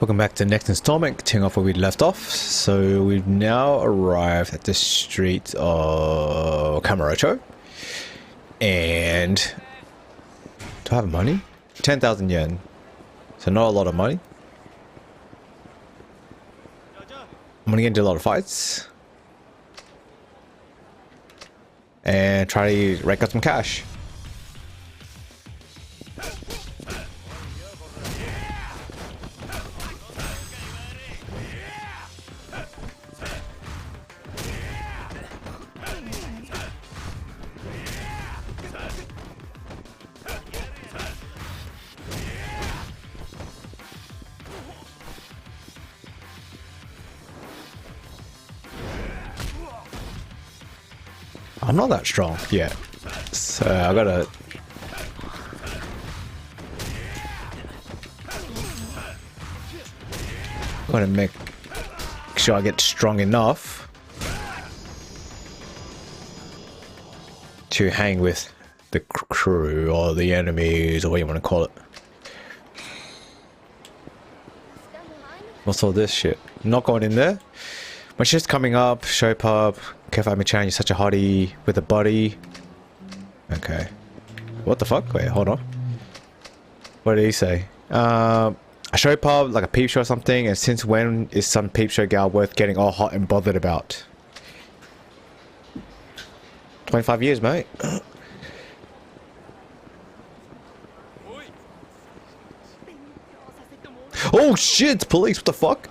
Welcome back to the next installment, continuing off where we left off. So we've now arrived at the street of Kamurocho. And do I have money? 10,000 yen. So not a lot of money. I'm gonna get into a lot of fights. And try to rake up some cash. I'm not that strong yet, so I gotta make sure I get strong enough to hang with the crew or the enemies or what you want to call it. What's all this shit? Not going in there. My shift's coming up. Show pub. Kefami-chan, you're such a hottie with a body. Okay. What the fuck? Wait, hold on. What did he say? A show pub, like a peep show or something, and since when is some peep show gal worth getting all hot and bothered about? 25 years, mate. Oh shit, police, what the fuck?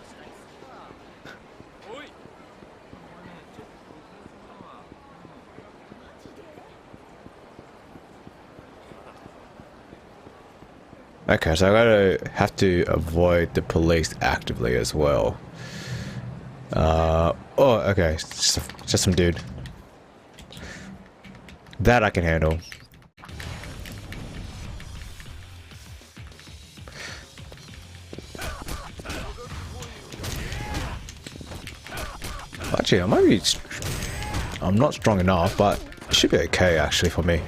Okay, so I have to avoid the police actively as well. Oh, okay, just some dude. That I can handle. Actually, I'm not strong enough, but it should be okay actually for me.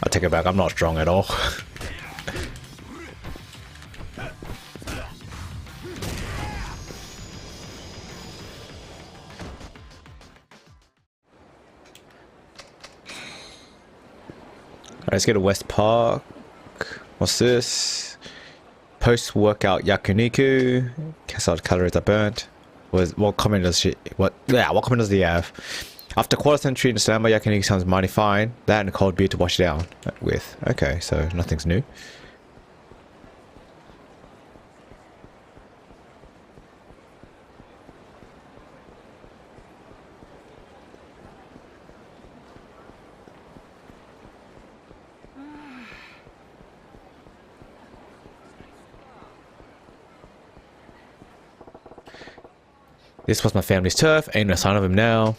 I take it back, I'm not strong at all. Let's go to West Park. What's this? Post-workout yakiniku. Guess what calories I burnt. What comment does what comment does he have? After quarter century in the slammer, yakiniku sounds mighty fine. That and a cold beer to wash it down with. Okay, so nothing's new. This was my family's turf. Ain't no sign of him now.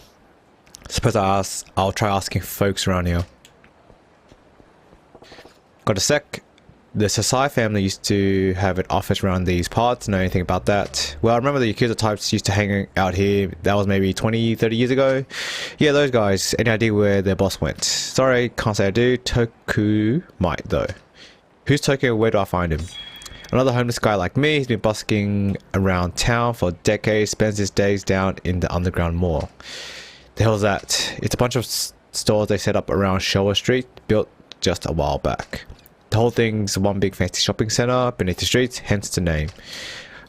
Suppose I'll try asking folks around here. Got a sec. The Sasai family used to have an office around these parts. Know anything about that? Well, I remember the Yakuza types used to hang out here. That was maybe 20-30 years ago. Yeah, those guys. Any idea where their boss went? Sorry, can't say I do. Toku might though. Who's Toku? Where do I find him? Another homeless guy like me. He's been busking around town for decades. Spends his days down in the underground mall. The hell's that? It's a bunch of stores they set up around Showa Street, built just a while back. The whole thing's one big fancy shopping center beneath the streets, hence the name.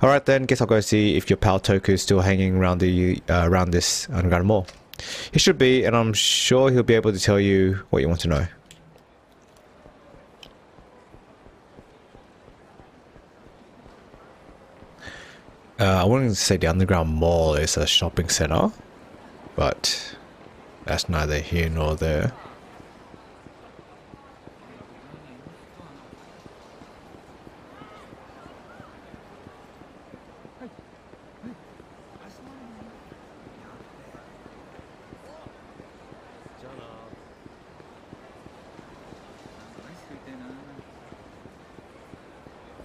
Alright then, guess I'll go see if your pal Toku is still hanging around around this underground mall. He should be, and I'm sure he'll be able to tell you what you want to know. I wouldn't say the underground mall is a shopping center, but that's neither here nor there.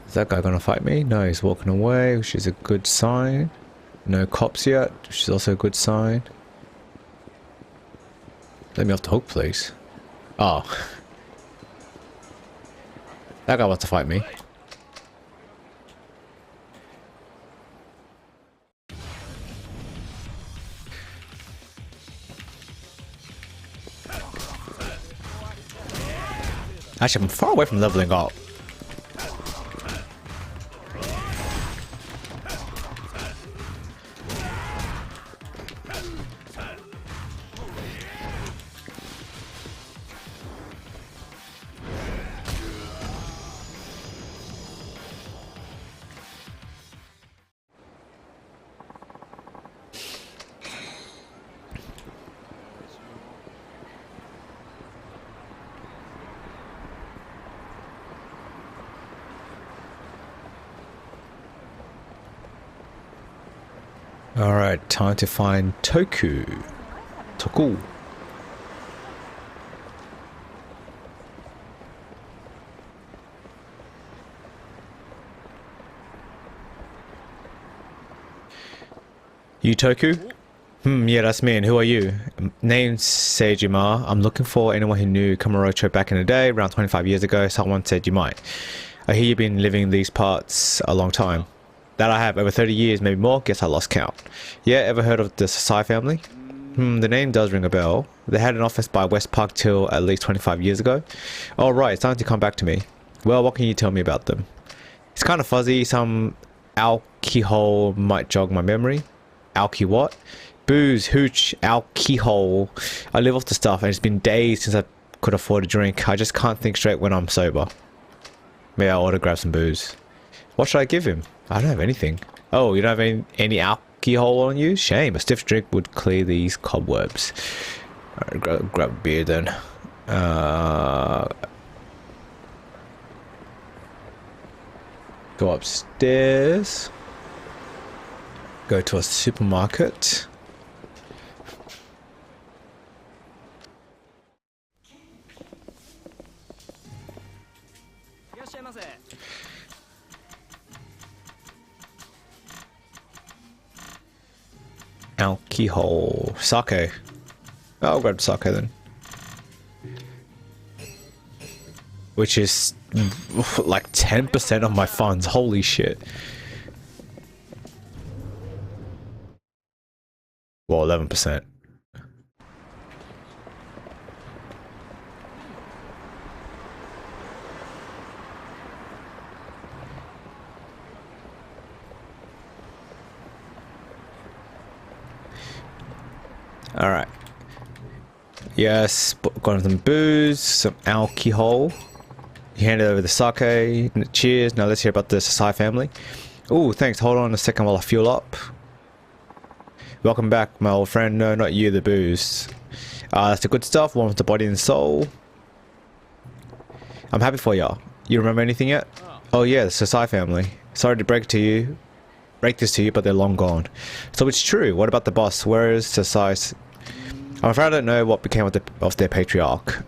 Is that guy gonna fight me? No, he's walking away, which is a good sign. No cops yet, which is also a good sign. Let me off the hook, please. Oh. That guy wants to fight me. Actually, I'm far away from leveling up. Alright, time to find Toku. You Toku? Yeah, that's me, and who are you? Name's Seijima. I'm looking for anyone who knew Kamurocho back in the day, around 25 years ago. Someone said you might. I hear you've been living in these parts a long time. That I have, over 30 years, maybe more. Guess I lost count. Yeah, ever heard of the Sasai family? The name does ring a bell. They had an office by West Park till at least 25 years ago. Oh right, it's starting to come back to me. Well, what can you tell me about them? It's kind of fuzzy. Some alcohol might jog my memory. Alky what? Booze, hooch, alcohol. I live off the stuff and it's been days since I could afford a drink. I just can't think straight when I'm sober. Maybe I'll order grab some booze. What should I give him? I don't have anything. Oh, you don't have any alcohol on you? Shame. A stiff drink would clear these cobwebs. Alright, grab a beer then. Go upstairs. Go to a supermarket. Alcohol. Sake. I'll grab sake then. Which is like 10% of my funds. Holy shit. Well, 11%. Alright. Yes, got some booze, some alcohol. You handed over the sake. Cheers. Now let's hear about the Sasai family. Oh, thanks. Hold on a second while I fuel up. Welcome back, my old friend. No, not you, the booze. That's the good stuff. Warms the body and soul. I'm happy for y'all. You remember anything yet? Oh yeah, the Sasai family. Sorry to break this to you, but they're long gone. So it's true. What about the boss? Where is Sasai? I'm afraid I don't know what became of their patriarch.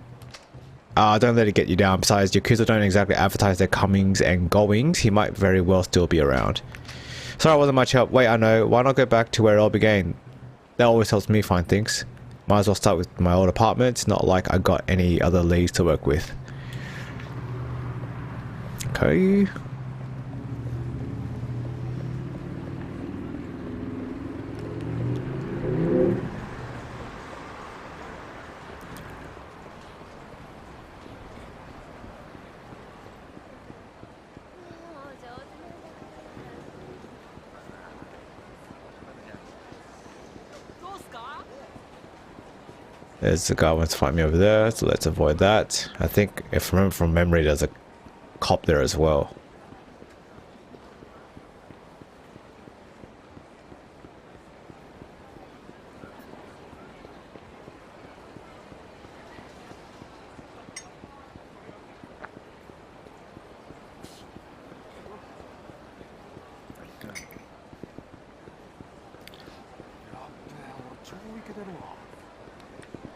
Don't let it get you down. Besides, Yakuza don't exactly advertise their comings and goings. He might very well still be around. Sorry, I wasn't much help. Wait, I know. Why not go back to where it all began? That always helps me find things. Might as well start with my old apartment. It's not like I got any other leads to work with. Okay. There's the guy who wants to fight me over there, so let's avoid that. I think, if I remember from memory, there's a cop there as well.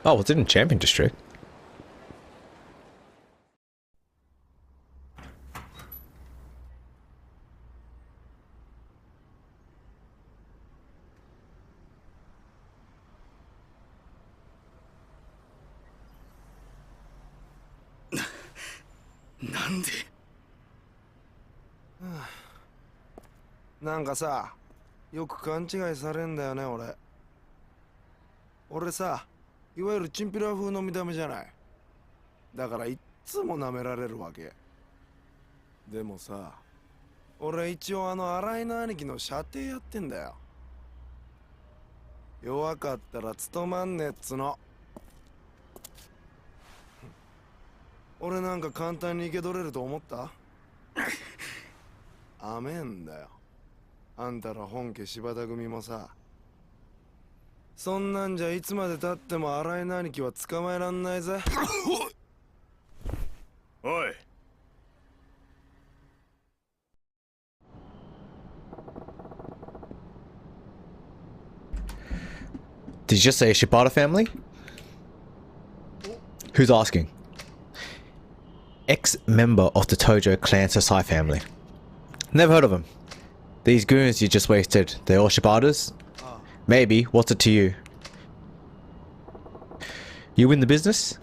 Oh, it's in Champion District. なんかさ、よく勘違いされんだよね、俺。俺さ、いわゆるチンピラ風の見た目じゃない。だからいっつも舐められるわけ。でもさ、俺一応新井の兄貴の舎弟やってんだよ。弱かったら務まんねえっつの。俺なんか簡単に生け取れると思った？甘えんだよ。あんたら本家柴田組もさ。そんなんじゃいつまでたっても新井の兄貴は捕まえらんないぜ。おい。Did you just say Shibata family? Who's asking? Ex-member of the Tojo clan Sasai family. Never heard of them. These goons you just wasted, they're all Shibatas? Maybe, what's it to you? You win the business?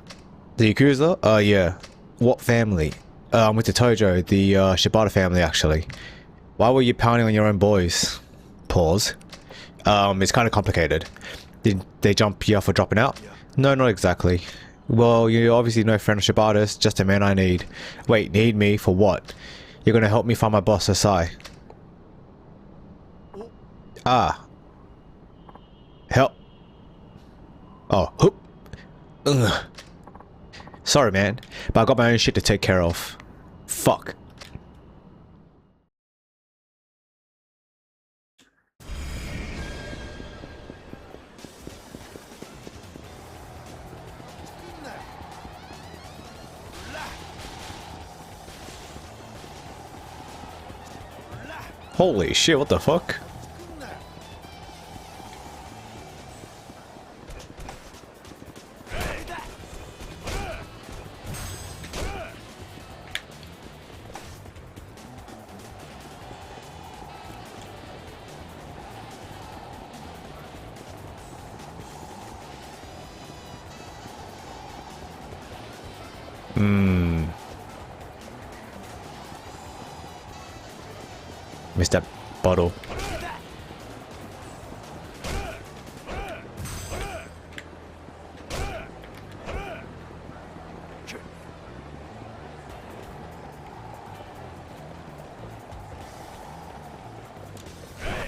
The Yakuza? Yeah. What family? I'm with the Tojo, the Shibata family actually. Why were you pounding on your own boys? Pause. It's kind of complicated. Did they jump you for dropping out? No, not exactly. Well, you're obviously no friend of Shibata's, just a man I need. Wait, need me for what? You're gonna help me find my boss, Sasai. Ah. Help. Oh, hoop. Ugh. Sorry, man, but I got my own shit to take care of. Fuck. Holy shit, what the fuck? Missed that bottle.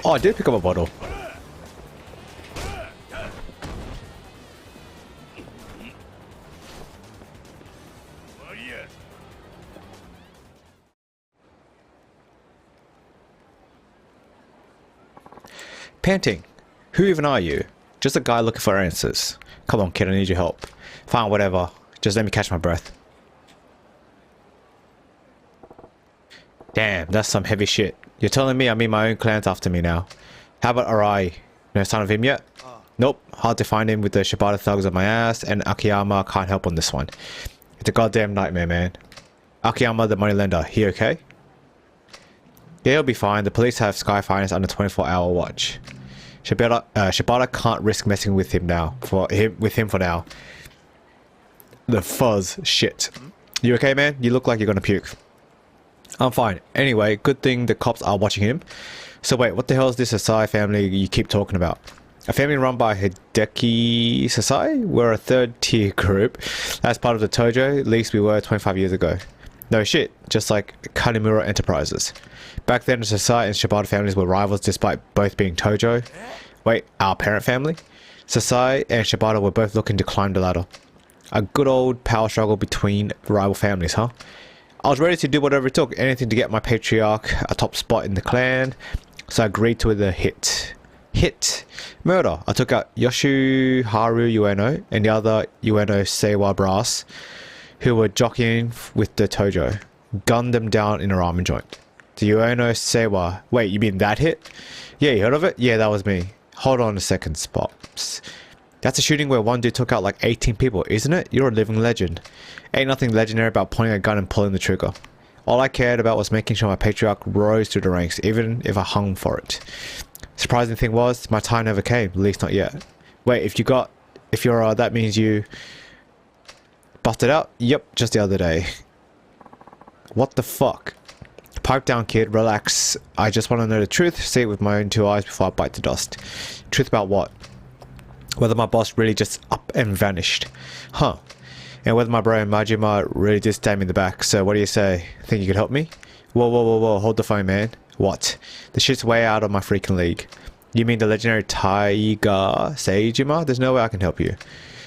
Oh, I did pick up a bottle. Panting. Who even are you? Just a guy looking for answers. Come on, kid, I need your help. Fine, whatever. Just let me catch my breath. Damn, that's some heavy shit. You're telling me I mean my own clan's after me now. How about Arai? No sign of him yet? Nope, hard to find him with the Shibata thugs on my ass, and Akiyama can't help on this one. It's a goddamn nightmare, man. Akiyama, the moneylender, he okay? Yeah, he'll be fine. The police have Sky Finance under 24-hour watch. Shibata can't risk messing with him now. For now. The fuzz shit. You okay, man? You look like you're gonna puke. I'm fine. Anyway, good thing the cops are watching him. So wait, what the hell is this Sasai family you keep talking about? A family run by Hideki Sasai? We're a third tier group. As part of the Tojo, at least we were 25 years ago. No shit, just like Kanimura Enterprises. Back then the Sasai and Shibata families were rivals despite both being Tojo. Wait, our parent family? Sasai and Shibata were both looking to climb the ladder. A good old power struggle between rival families, huh? I was ready to do whatever it took, anything to get my patriarch a top spot in the clan, so I agreed to the hit. Murder. I took out Yoshiharu Ueno and the other Ueno Seiwa brass, who were jockeying with the Tojo. Gunned them down in a ramen joint. The Ueno Seiwa. Wait, you mean that hit? Yeah, you heard of it? Yeah, that was me. Hold on a second, Spops. That's a shooting where one dude took out like 18 people, isn't it? You're a living legend. Ain't nothing legendary about pointing a gun and pulling the trigger. All I cared about was making sure my patriarch rose through the ranks, even if I hung for it. Surprising thing was, my time never came, at least not yet. Wait, that means you busted out? Yep, just the other day. What the fuck? Pipe down, kid. Relax. I just want to know the truth. See it with my own two eyes before I bite the dust. Truth about what? Whether my boss really just up and vanished. Huh. And whether my bro Majima really did stab me in the back. So what do you say? Think you could help me? Whoa, whoa, whoa, whoa. Hold the phone, man. What? The shit's way out of my freaking league. You mean the legendary Taiga Seijima? There's no way I can help you.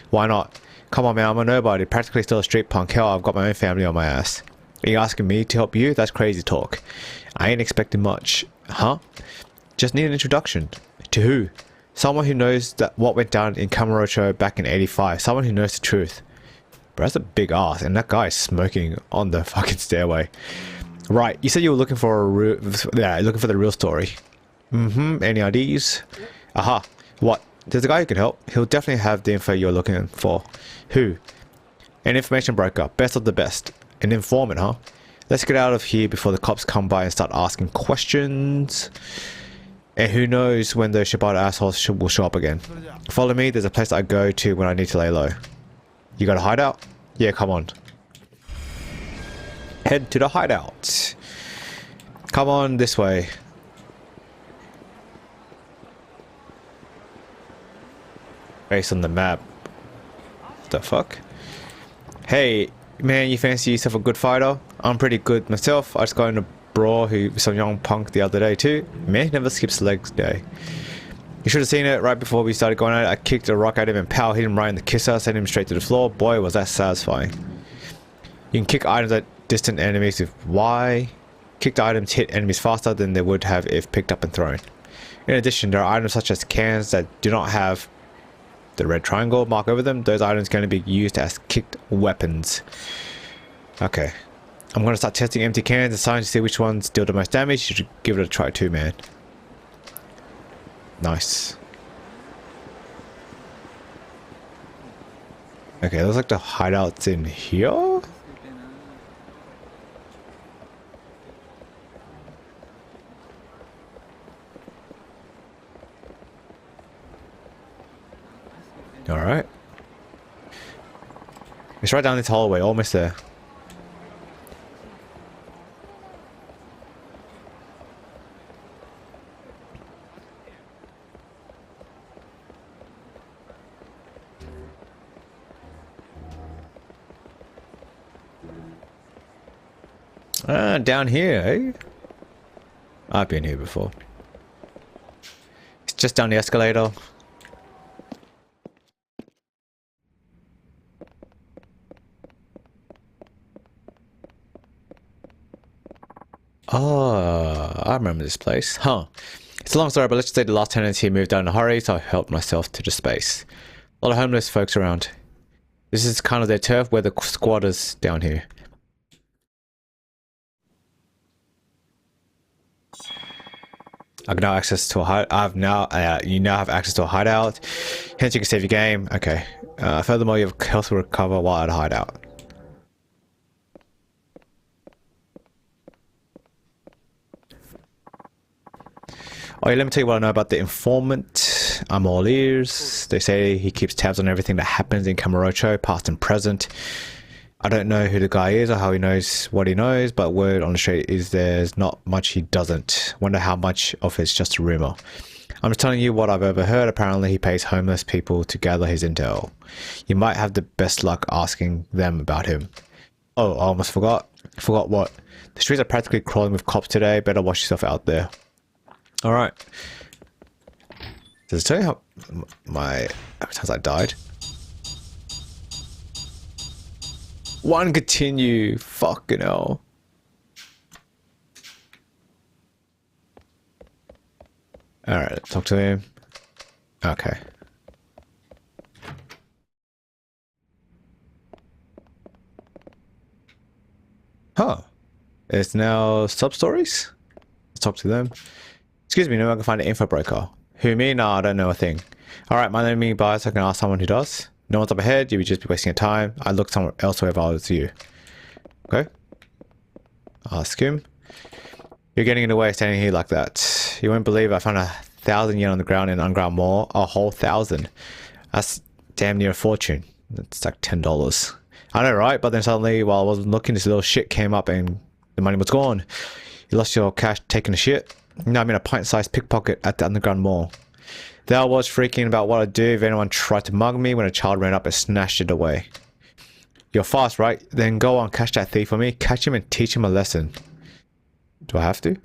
Why not? Come on, man. I'm a nobody. Practically still a street punk. Hell, I've got my own family on my ass. Are you asking me to help you? That's crazy talk. I ain't expecting much. Huh? Just need an introduction. To who? Someone who knows that what went down in Kamurocho back in 85. Someone who knows the truth. Bro, that's a big ass. And that guy is smoking on the fucking stairway. Right. You said you were looking for looking for the real story. Any ideas? Aha. What? There's a guy who can help. He'll definitely have the info you're looking for. Who? An information broker. Best of the best. An informant, huh? Let's get out of here before the cops come by and start asking questions. And who knows when those Shibata assholes will show up again. Follow me, there's a place I go to when I need to lay low. You got a hideout? Yeah, come on. Head to the hideout. Come on this way. Based on the map. What the fuck? Hey, man, you fancy yourself a good fighter? I'm pretty good myself. I just got in a brawl with some young punk the other day too. Man, he never skips legs day. You should have seen it right before we started going at it. I kicked a rock at him and pow, hit him right in the kisser, sent him straight to the floor. Boy, was that satisfying. You can kick items at distant enemies with Y. Kicked items hit enemies faster than they would have if picked up and thrown. In addition, there are items such as cans that do not have the red triangle mark over them. Those items can be used as kicked weapons. Okay. I'm going to start testing empty cans and signs to see which ones deal the most damage. You should give it a try too, man. Nice. Okay, looks like the hideout's in here. Alright. It's right down this hallway, almost there. Down here, eh? I've been here before. It's just down the escalator. Oh, I remember this place. Huh. It's a long story, but let's just say the last tenants here moved out in a hurry, so I helped myself to the space. A lot of homeless folks around. This is kind of their turf, where the squatters down here. I've now access to a hideout. You now have access to a hideout. Hence, you can save your game. Okay. Furthermore, your health will recover while at a hideout. Oh, yeah, let me tell you what I know about the informant. I'm all ears. They say he keeps tabs on everything that happens in Kamurocho, past and present. I don't know who the guy is or how he knows what he knows, but word on the street is there's not much he doesn't. Wonder how much of it's just a rumor. I'm just telling you what I've overheard. Apparently he pays homeless people to gather his intel. You might have the best luck asking them about him. Oh, I almost forgot. Forgot what? The streets are practically crawling with cops today. Better watch yourself out there. Alright. Does it tell you how my times I died? One continue. Fucking hell. Alright, talk to him. Okay. Huh. It's now sub-stories? Let's talk to them. Excuse me, no one can find an info broker. Who, me? Nah, I don't know a thing. Alright, my name is Bias, I can ask someone who does. No one's up ahead, you would just be wasting your time. I'd look somewhere elsewhere if I was you. Okay. Ask him. You're getting in the way standing here like that. You won't believe I found 1,000 yen on the ground in an underground mall. A whole 1,000. That's damn near a fortune. That's like $10. I know, right? But then suddenly, while I wasn't looking, this little shit came up and The money was gone. You lost your cash taking a shit. Now I'm in a pint-sized pickpocket at the underground mall. There I was freaking about what I'd do if anyone tried to mug me when a child ran up and snatched it away. You're fast, right? Then go on, catch that thief for me. Catch him and teach him a lesson. Do I have to?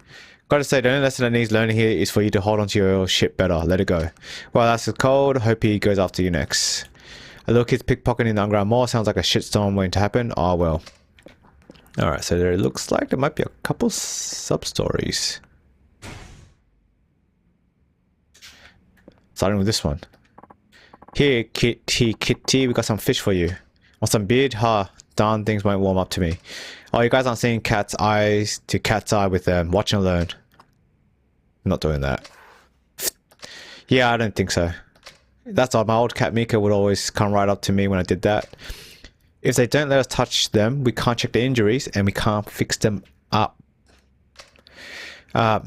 Gotta say, the only lesson that needs learning here is for you to hold on to your shit better. Let it go. Well, that's cold. Hope he goes after you next. A little kid's pickpocketing in the underground mall sounds like a shitstorm waiting to happen. Oh well. Alright, so there looks like there might be a couple sub-stories. Starting with this one. Here, kitty, we got some fish for you. Want some beard? Ha, darn things won't warm up to me. Oh, you guys aren't seeing cat's eyes to cat's eye with them. Watch and learn. I'm not doing that. Yeah, I don't think so. That's odd. My old cat Mika would always come right up to me when I did that. If they don't let us touch them, we can't check the injuries and we can't fix them up. Huh?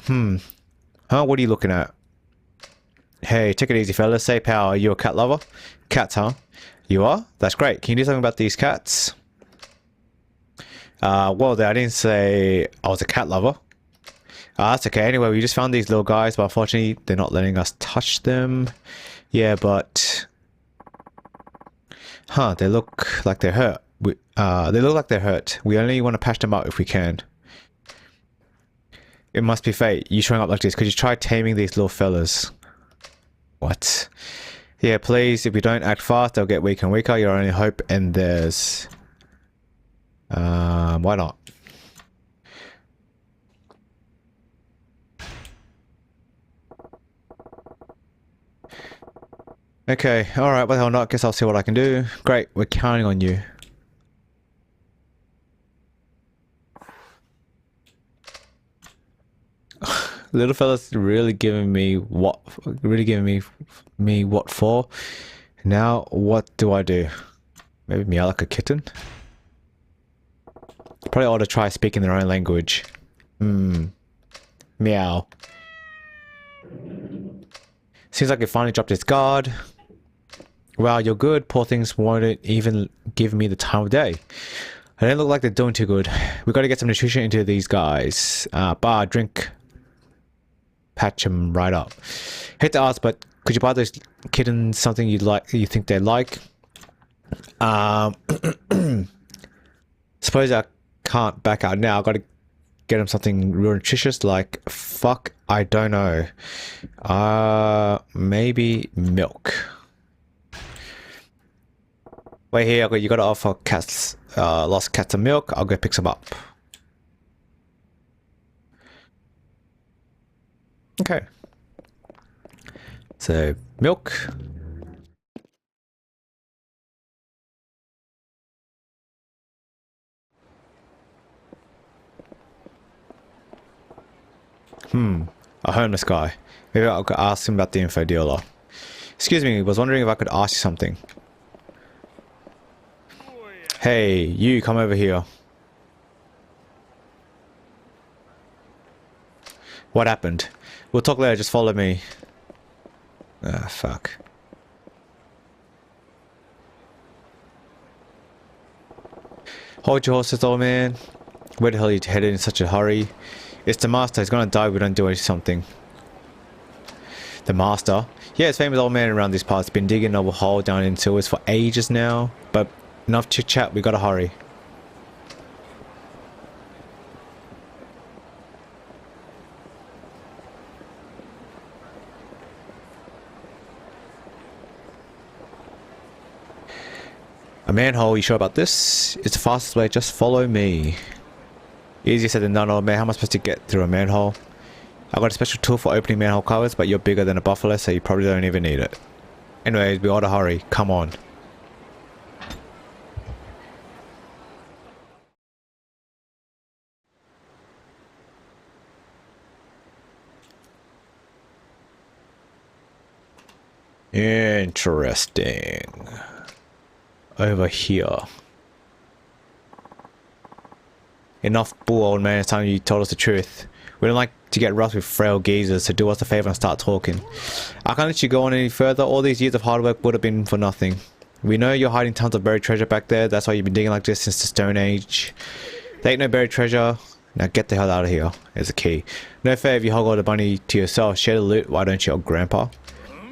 What are you looking at? Hey, take it easy, fellas. Say, pal, are you a cat lover? Cats, huh? You are? That's great. Can you do something about these cats? Well, I didn't say I was a cat lover. That's okay. Anyway, we just found these little guys, but unfortunately, they're not letting us touch them. Yeah, but... Huh, they look like they're hurt. They look like they're hurt. We only want to patch them up if we can. It must be fate. You showing up like this. Could you try taming these little fellas? What? Yeah, please. If we don't act fast, they'll get weaker and weaker. Your only hope and theirs. Why not? Okay, alright, well the hell not. Guess I'll see what I can do. Great, we're counting on you. Little fella's really giving me what what for. Now what do I do? Maybe meow like a kitten? Probably ought to try speaking their own language. Meow. Seems like it finally dropped its guard. Wow, you're good. Poor things won't even give me the time of day. They don't look like they're doing too good. We gotta get some nutrition into these guys. Bar, drink. Patch them right up. Hate to ask, but could you buy those kittens something you think they like? Suppose I can't back out now. I gotta get them something real nutritious, like fuck, I don't know. Maybe milk. Wait here, you gotta offer cats, lost cats some milk. I'll go pick some up. Okay. So, milk. A homeless guy. Maybe I'll ask him about the info dealer. Excuse me, was wondering if I could ask you something. Hey, you come over here. What happened? We'll talk later, just follow me. Ah, fuck. Hold your horses, old man. Where the hell are you headed in such a hurry? It's the master. He's gonna die if we don't do something. The master? Yeah, it's famous old man around these parts. Been digging a hole down in sewers for ages now. But enough chit chat, we gotta hurry. A manhole, you sure about this? It's the fastest way, just follow me. Easier said than done, old man. How am I supposed to get through a manhole? I got a special tool for opening manhole covers, but you're bigger than a buffalo, so you probably don't even need it. Anyways, we oughta hurry. Come on. Interesting. Over here. Enough bull, old man. It's time you told us the truth. We don't like to get rough with frail geezers, so do us a favor and start talking. I can't let you go on any further. All these years of hard work would have been for nothing. We know you're hiding tons of buried treasure back there. That's why you've been digging like this since the Stone Age. There ain't no buried treasure. Now get the hell out of here. There's a key. No fair if you hog all the money to yourself. Share the loot. Why don't you, old grandpa?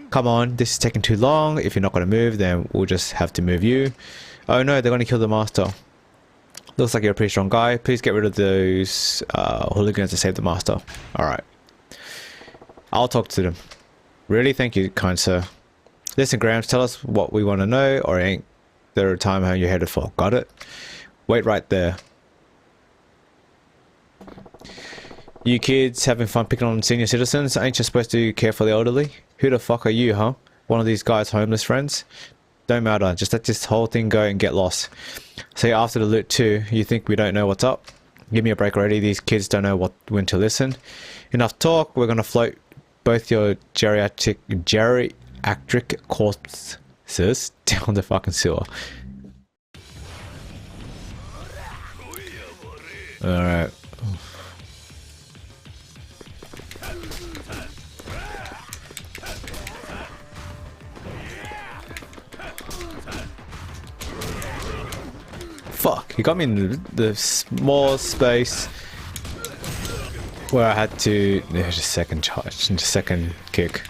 Come on, this is taking too long. If you're not going to move, then we'll just have to move you. Oh no, they're going to kill the master. Looks like you're a pretty strong guy. Please get rid of those hooligans to save the master. Alright. I'll talk to them. Really? Thank you, kind sir. Listen, Grams, tell us what we want to know, or ain't there a time how you're headed for. Got it? Wait right there. You kids having fun picking on senior citizens? Ain't you supposed to care for the elderly? Who the fuck are you, huh? One of these guys' homeless friends? Don't matter, just let this whole thing go and get lost. So after the loot too, you think we don't know what's up? Give me a break already, these kids don't know when to listen. Enough talk, we're gonna float both your geriatric corpses down the fucking sewer. Alright. Fuck, he got me in the small space where I had to... There's a second charge and a second kick.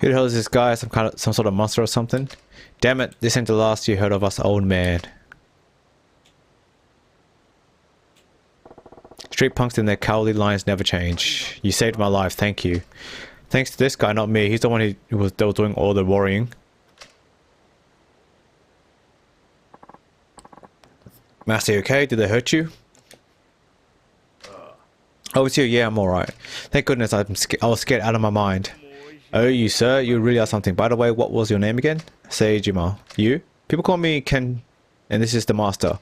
Who the hell is this guy? Some sort of monster or something? Damn it, this ain't the last you heard of us, old man. Street punks and their cowardly lines never change. You saved my life, thank you. Thanks to this guy, not me. He's the one who was doing all the worrying. Master, you okay? Did they hurt you? Oh, it's you. Yeah, I'm alright. Thank goodness I was scared out of my mind. Oh, you sir, you really are something. By the way, what was your name again? Seijima. You? People call me Ken, and this is the master.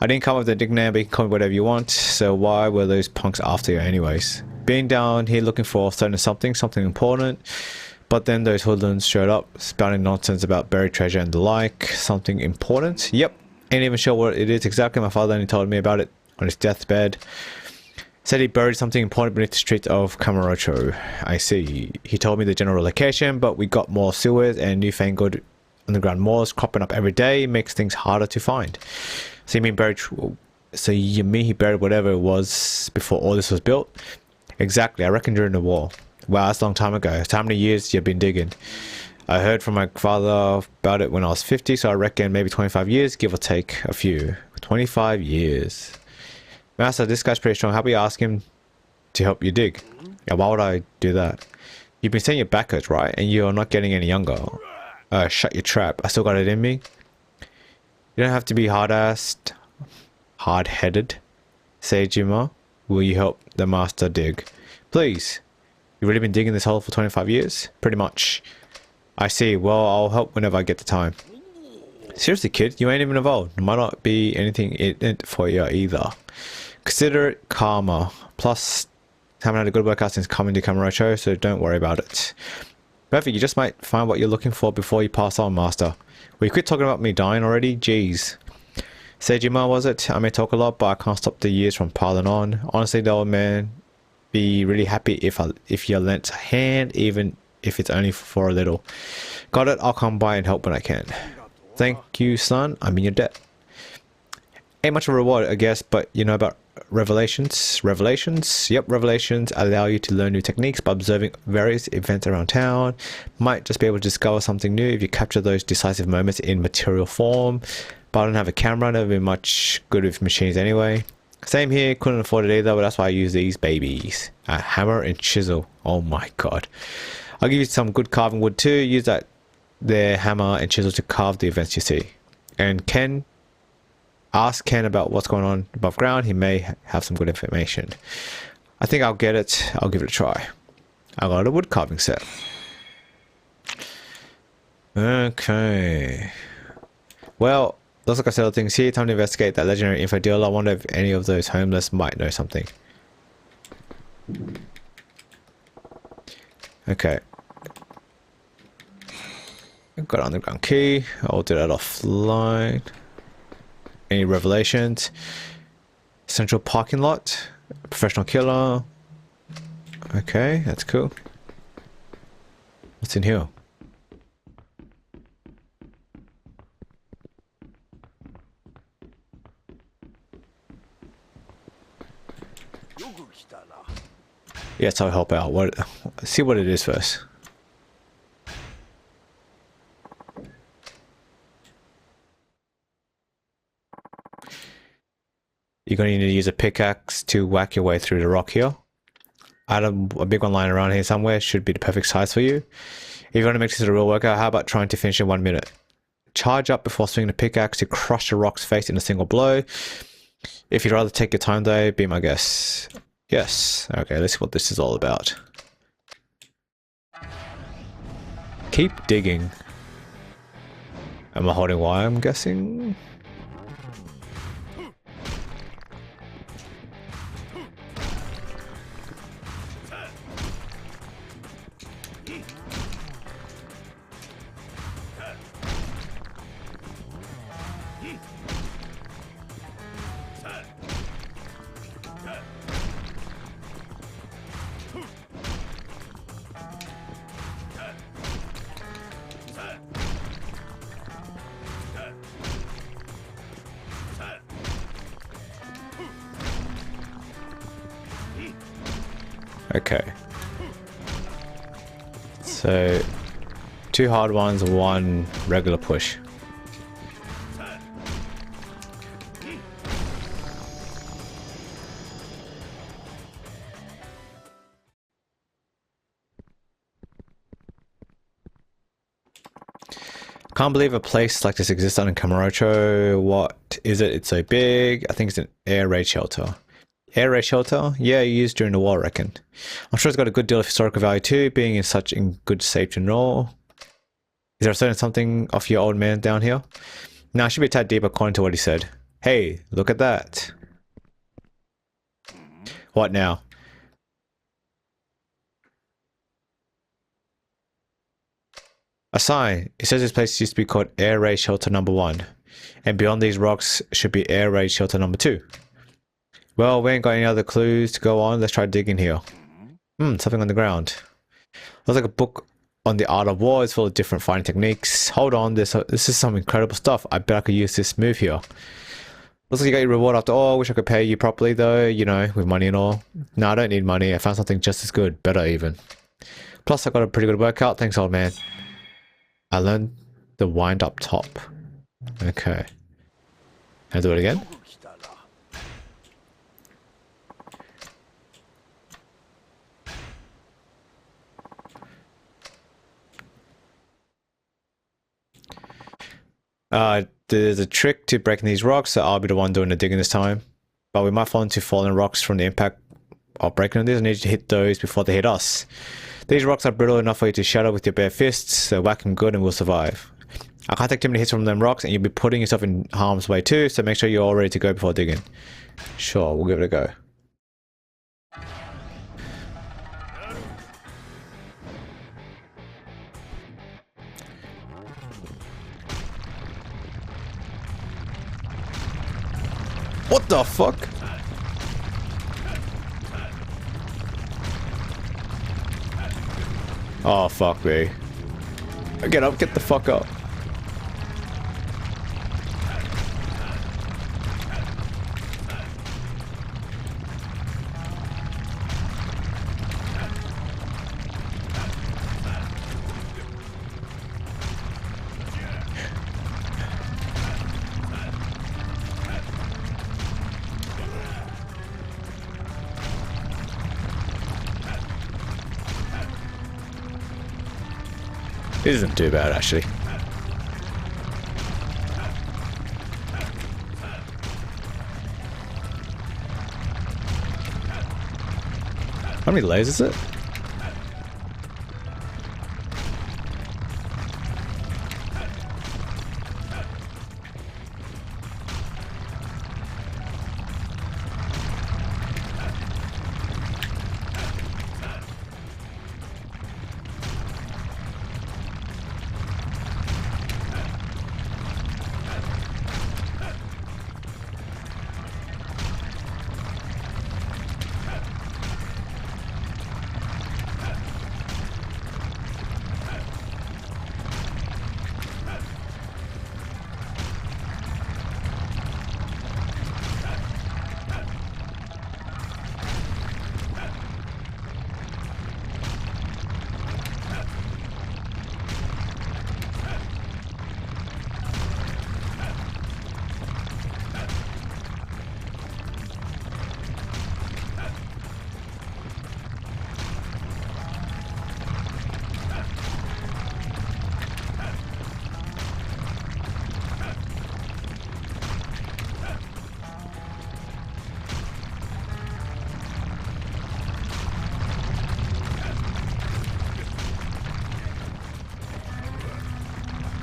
I didn't come up with a nickname, but you can call me whatever you want. So why were those punks after you anyways? Being down here looking for something important. But then those hoodlums showed up, spouting nonsense about buried treasure and the like. Something important? Yep. Ain't even sure what it is exactly. My father only told me about it on his deathbed. Said he buried something important beneath the streets of Kamurocho. I see. He told me the general location, but we got more sewers and newfangled underground moors cropping up every day. It makes things harder to find. So you mean he buried whatever it was before all this was built? Exactly. I reckon during the war. Wow, that's a long time ago. So how many years you've been digging? I heard from my father about it when I was 50, so I reckon maybe 25 years, give or take a few. 25 years. Master, this guy's pretty strong. How about you ask him to help you dig? Yeah, why would I do that? You've been saying your back hurts, right? And you're not getting any younger. Shut your trap. I still got it in me. You don't have to be hard-assed, hard-headed. Seijima, will you help the master dig? Please. You've really been digging this hole for 25 years? Pretty much. I see. Well, I'll help whenever I get the time. Seriously, kid, you ain't even involved. There might not be anything in it for you either. Consider it karma. Plus, haven't had a good workout since coming to Kamurocho, so don't worry about it. Perfect, you just might find what you're looking for before you pass on, master. Will you quit talking about me dying already? Jeez. Seijima, was it? I may talk a lot, but I can't stop the years from piling on. Honestly, the old man be really happy if you lent a hand, even if it's only for a little. Got it, I'll come by and help when I can. Thank you, son. I'm in your debt. Ain't much of a reward, I guess, but you know about revelations? Revelations? Yep, revelations allow you to learn new techniques by observing various events around town. Might just be able to discover something new if you capture those decisive moments in material form. But I don't have a camera, never been much good with machines anyway. Same here, couldn't afford it either, but that's why I use these babies. A hammer and chisel. Oh my god. I'll give you some good carving wood too. Use that their hammer and chisel to carve the events you see. And ask Ken about what's going on above ground. He may have some good information. I think I'll get it. I'll give it a try. I got a wood carving set. Okay. Well, looks like I settled things here. Time to investigate that legendary info dealer. I wonder if any of those homeless might know something. Okay. I've got an underground key. I'll do that offline. Any revelations? Central parking lot. Professional killer. Okay, that's cool. What's in here? Yes, I'll help out. What? See what it is first. You're going to need to use a pickaxe to whack your way through the rock here. I had a big one lying around here somewhere. Should be the perfect size for you. If you want to make this a real workout, how about trying to finish in 1 minute? Charge up before swinging the pickaxe to crush the rock's face in a single blow. If you'd rather take your time though, be my guest. Yes. Okay, let's see what this is all about. Keep digging. Am I holding Y, I'm guessing? Okay. So, 2 hard ones, 1 regular push. Can't believe a place like this exists on Kamurocho. What is it? It's so big. I think it's an air raid shelter. Air raid shelter? Yeah, used during the war, I reckon. I'm sure it's got a good deal of historical value too, being in such in good shape and all. Is there a certain something off your old man down here? Nah, I should be a tad deep according to what he said. Hey, look at that. What now? A sign. It says this place used to be called Air Raid Shelter Number 1. And beyond these rocks should be Air Raid Shelter Number 2. Well, we ain't got any other clues to go on. Let's try digging here. Something on the ground. Looks like a book on the art of war. It's full of different fighting techniques. Hold on, this is some incredible stuff. I bet I could use this move here. Looks like you got your reward after all. Wish I could pay you properly though, you know, with money and all. No, I don't need money. I found something just as good. Better even. Plus, I got a pretty good workout. Thanks, old man. I learned the wind up top. Okay. Can I do it again? There's a trick to breaking these rocks, so I'll be the one doing the digging this time. But we might fall into fallen rocks from the impact of breaking these. I need you to hit those before they hit us. These rocks are brittle enough for you to shatter with your bare fists, so whack them good and we'll survive. I can't take too many hits from them rocks and you'll be putting yourself in harm's way too, so make sure you're all ready to go before digging. Sure, we'll give it a go. What the fuck? Oh, fuck me. Get up, get the fuck up. This isn't too bad, actually. How many layers is it?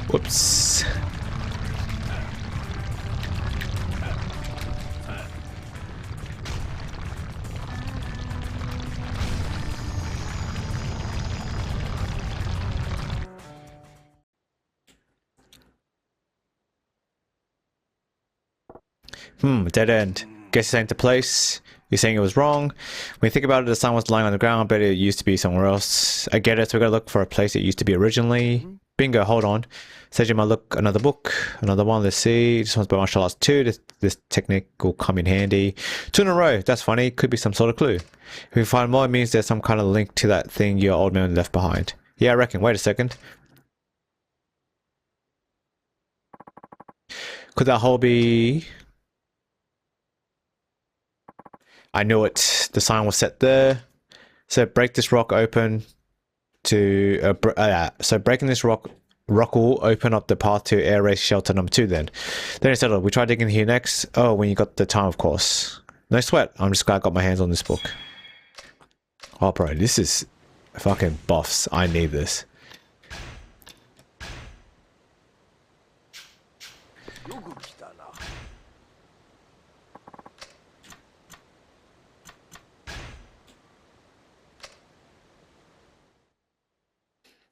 Whoops. Dead end. Guess it ain't the place. You're saying it was wrong. When you think about it, the sign was lying on the ground, but it used to be somewhere else. I get it, so we gotta look for a place it used to be originally. Bingo, hold on. Says you might look another book, another one, let's see. This one's by martial arts 2. This technique will come in handy. 2 in a row, that's funny. Could be some sort of clue. If we find more, it means there's some kind of link to that thing your old man left behind. Yeah, I reckon. Wait a second. Could that hole be... I knew it. The sign was set there. So break this rock open to... so breaking this rock will open up the path to air race shelter number 2 then. Then it's settled. We try digging here next. Oh, when you got the time, of course. No sweat. I'm just glad I got my hands on this book. Oh, bro. This is fucking buffs. I need this.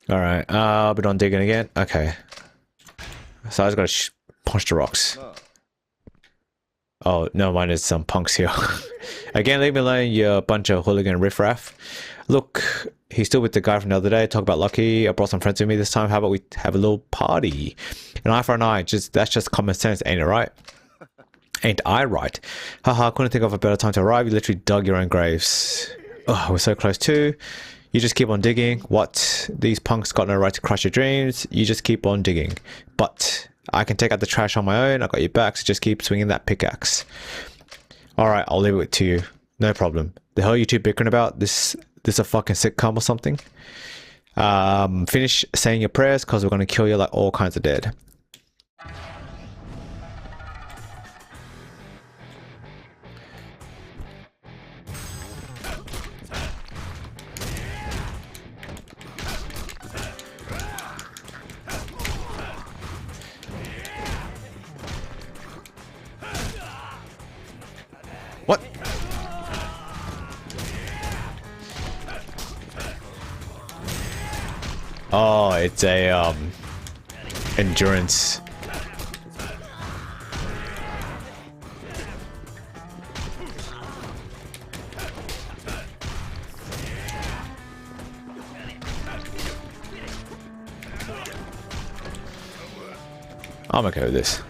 Alright, we're done digging again. Okay. So I just gotta punch the rocks. Oh, no, mine is some punks here. Again, leave me alone, you bunch of hooligan riffraff. Look, he's still with the guy from the other day. Talk about lucky. I brought some friends with me this time. How about we have a little party? An eye for an eye. That's just common sense, ain't it right? Ain't I right? Haha, couldn't think of a better time to arrive. You literally dug your own graves. Oh, we're so close too. You just keep on digging. What? These punks got no right to crush your dreams. You just keep on digging. But I can take out the trash on my own. I got your back, so just keep swinging that pickaxe. Alright, I'll leave it to you. No problem. The hell are you two bickering about? This a fucking sitcom or something? Finish saying your prayers, because we're going to kill you like all kinds of dead. What? Oh, it's a endurance. I'm okay with this.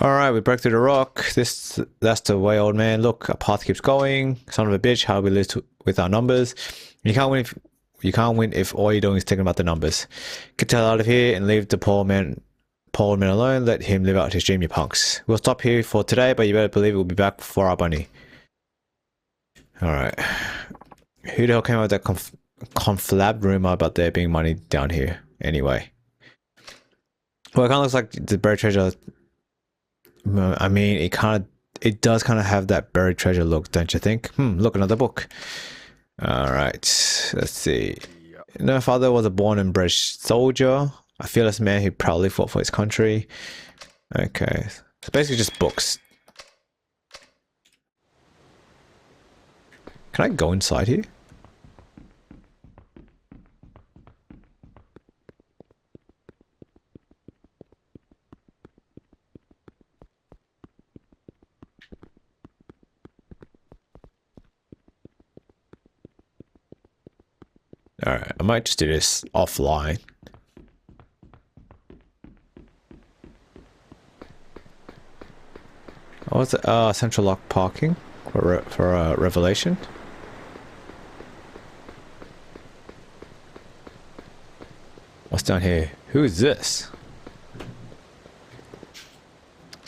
Alright, we broke through the rock. That's the way, old man. Look, our path keeps going. Son of a bitch, how we lose with our numbers. You can't win if all you're doing is thinking about the numbers. Get the hell out of here and leave the poor man alone. Let him live out his dream, you punks. We'll stop here for today, but you better believe we'll be back for our bunny. Alright. Who the hell came up with that conflab rumor about there being money down here? Anyway. Well, it kind of looks like the buried treasure. I mean, it does kind of have that buried treasure look, don't you think? Look, another book. Alright, let's see. No father was a born and bred soldier, a fearless man who proudly fought for his country. Okay, so basically just books. Can I go inside here? Alright, I might just do this offline. What was it? Central lock parking for Revelation. What's down here? Who is this?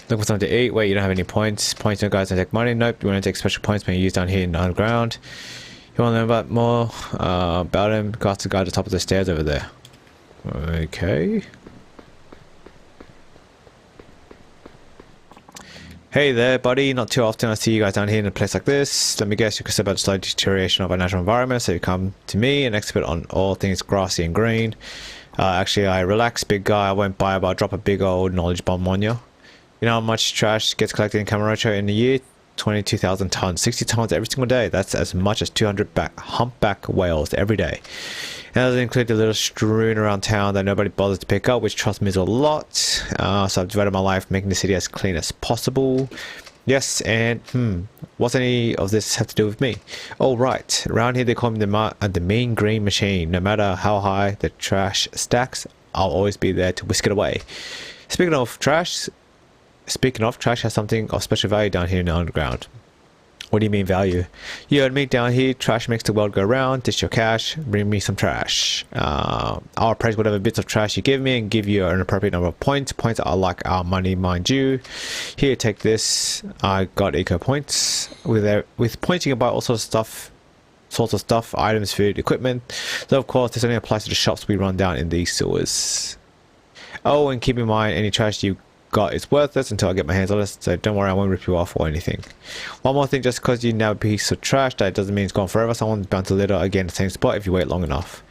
Looking for something to eat. Wait, you don't have any points. Points no guys don't take money. Nope, you want to take special points when you use down here in the underground. You want to learn about more about him? Go ask the guy at the top of the stairs over there. Okay. Hey there, buddy. Not too often I see you guys down here in a place like this. Let me guess, you're concerned about the slow deterioration of our natural environment, so you come to me, an expert on all things grassy and green. Actually, I relax, big guy. I won't buy, but I'll drop a big old knowledge bomb on you. You know how much trash gets collected in Kamurocho in a year? 22,000 tons, 60 tons every single day. That's as much as 200 humpback whales every day. And that doesn't include the little strewn around town that nobody bothers to pick up, which trust me is a lot. So I've devoted my life making the city as clean as possible. Yes, and what's any of this have to do with me? Oh right, around here they call me the mean green machine. No matter how high the trash stacks, I'll always be there to whisk it away. Speaking of trash has something of special value down here in the underground. What do you mean value? You heard me, down here, trash makes the world go round. Dish your cash, bring me some trash. I'll appraise whatever bits of trash you give me and give you an appropriate number of points. Points are like our money, mind you. Here, take this. I got eco points. With points you can buy all sorts of stuff, items, food, equipment. So of course, this only applies to the shops we run down in these sewers. Oh, and keep in mind, any trash you got is worthless until I get my hands on it, so don't worry, I won't rip you off or anything. One more thing, just because you now a piece of trash, that doesn't mean it's gone forever. Someone's bound to litter again the same spot if you wait long enough.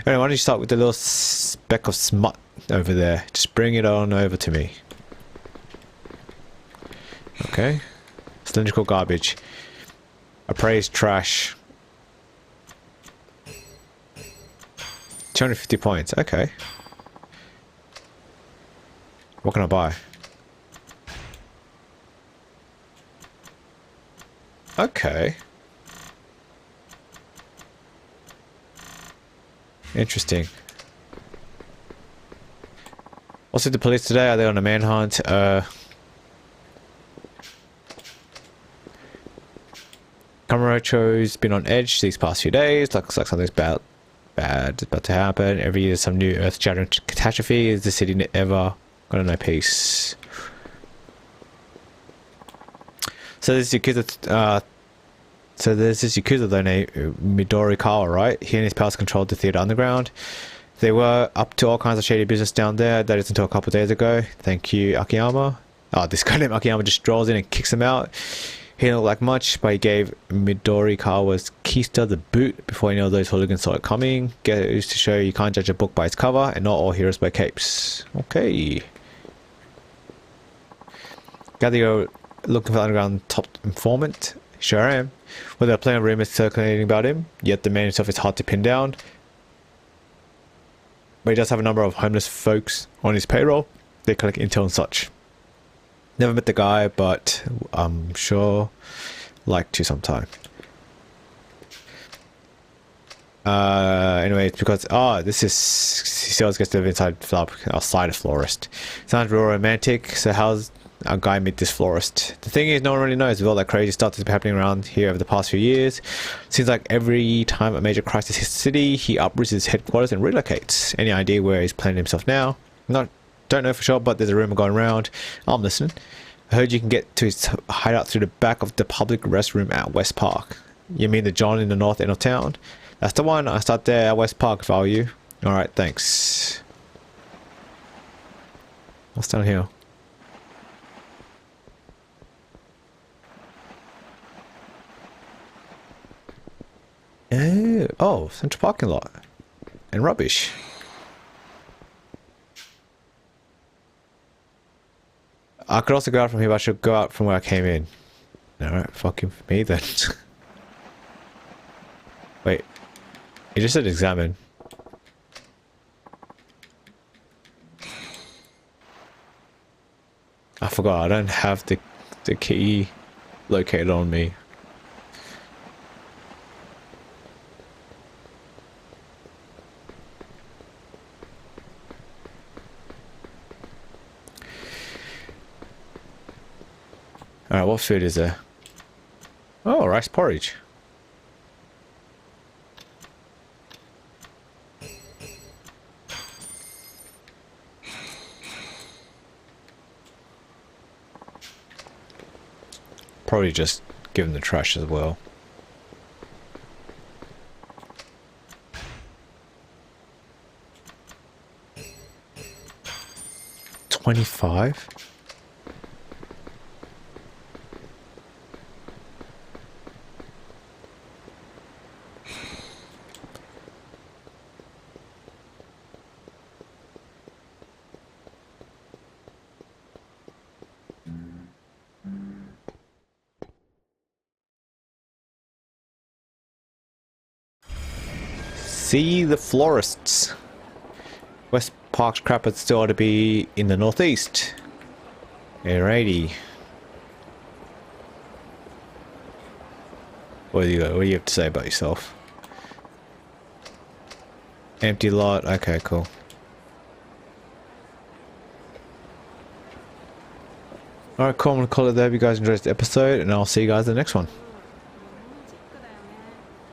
Anyway, why don't you start with the little speck of smut over there? Just bring it on over to me. Okay. Cylindrical garbage. Appraised trash. 250 points, okay. What can I buy? Okay. Interesting. Also, the police today, are they on a manhunt? Kamurocho's been on edge these past few days. Looks like something's bad is about to happen. Every year some new earth-shattering catastrophe. Is the city ever gonna know peace? So there's Yakuza, though named Midori Kawa, right? He and his pals controlled the theater underground. They were up to all kinds of shady business down there. That is until a couple of days ago. Thank you, Akiyama. Oh, this guy named Akiyama just strolls in and kicks him out. He didn't look like much, but he gave Midori Kawa's keister the boot before any of those hooligans saw it coming. Goes to show you can't judge a book by its cover, and not all heroes wear capes. Okay. Gather you're looking for underground top informant. Sure am. Well, there are plenty of rumors circulating about him, yet the man himself is hard to pin down. But he does have a number of homeless folks on his payroll. They collect intel and such. Never met the guy, but I'm sure like to sometime. Anyway, it's because this is he always gets to live outside a florist. Sounds real romantic. So how's our guy meet this florist. The thing is, no one really knows with all that crazy stuff that's been happening around here over the past few years. Seems like every time a major crisis hits the city, he uproots his headquarters and relocates. Any idea where he's planning himself now? Don't know for sure, but there's a rumor going around. I'm listening. I heard you can get to his hideout through the back of the public restroom at West Park. You mean the John in the north end of town? That's the one. I start there at West Park if I were you. Alright, thanks. What's down here? Oh, central parking lot. And rubbish. I could also go out from here, but I should go out from where I came in. Alright, fucking me then. Wait. It just said examine. I forgot, I don't have the key located on me. Alright, what food is there? Oh, rice porridge. Probably just give him the trash as well. $25? See the florists. West Park's crap is still ought to be in the northeast. Alrighty. What do you have to say about yourself? Empty lot. Okay, cool. Alright, cool. I'm gonna call it there. If you guys enjoyed this episode, and I'll see you guys in the next one.